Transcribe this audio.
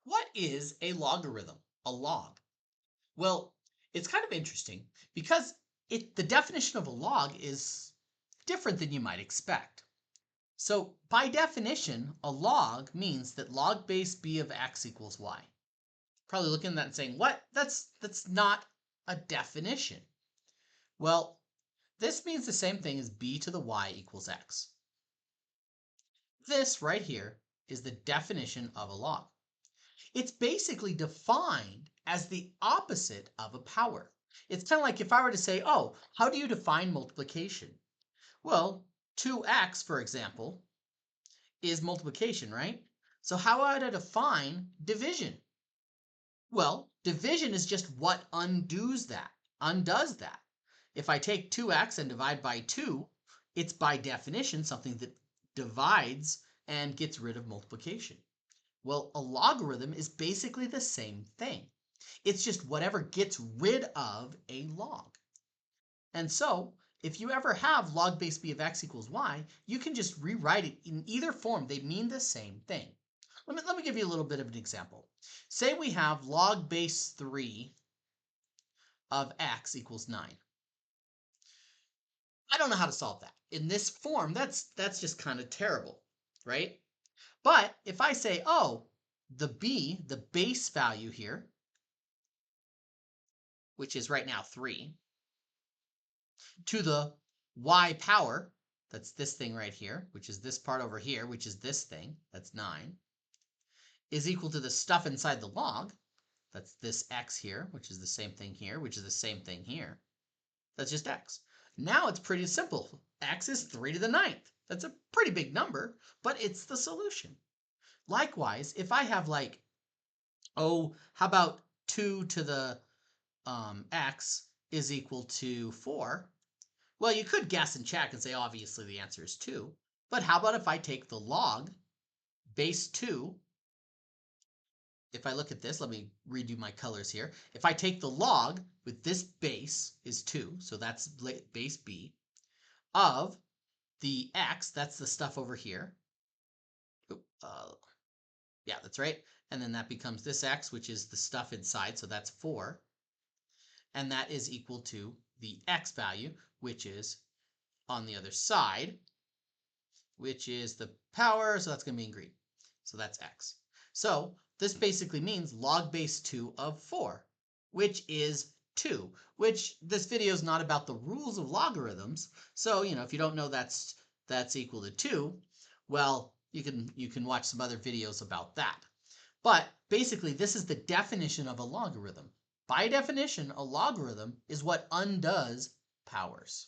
What is a logarithm, a log? Well, it's kind of interesting because the definition of a log is different than you might expect. So by definition, a log means that log base b of x equals y. Probably looking at that and saying, what? That's not a definition. Well, this means the same thing as b to the y equals x. This right here is the definition of a log. It's basically defined as the opposite of a power. It's kind of like if I were to say, oh, how do you define multiplication? Well, 2x, for example, is multiplication, right? So how would I define division? Well, division is just what undoes that. If I take 2x and divide by 2, it's by definition something that divides and gets rid of multiplication. Well, a logarithm is basically the same thing. It's just whatever gets rid of a log. And so, if you ever have log base b of x equals y, you can just rewrite it in either form. They mean the same thing. Let me give you a little bit of an example. Say we have log base 3 of x equals 9. I don't know how to solve that. In this form, that's just kind of terrible, right? But if I say, oh, the base value here, which is right now 3, to the y power, that's this thing right here, which is this part over here, which is this thing, that's 9, is equal to the stuff inside the log, that's this x here, which is the same thing here, which is the same thing here. That's just x. Now it's pretty simple. X is 3 to the 9th. That's a pretty big number, but it's the solution. Likewise, if I have like, oh, how about 2 to the x is equal to 4? Well, you could guess and check and say obviously the answer is 2. But how about if I take the log base 2? If I look at this, let me redo my colors here. If I take the log with this base is 2, so that's base b, of the x, that's the stuff over here. Yeah, that's right. And then that becomes this x, which is the stuff inside, so that's 4. And that is equal to the x value, which is on the other side, which is the power, so that's going to be in green. So that's x. So this basically means log base 2 of 4, which is 2, which this video is not about the rules of logarithms. So, if you don't know that's equal to 2, well, you can watch some other videos about that. But basically, this is the definition of a logarithm. By definition, a logarithm is what undoes powers.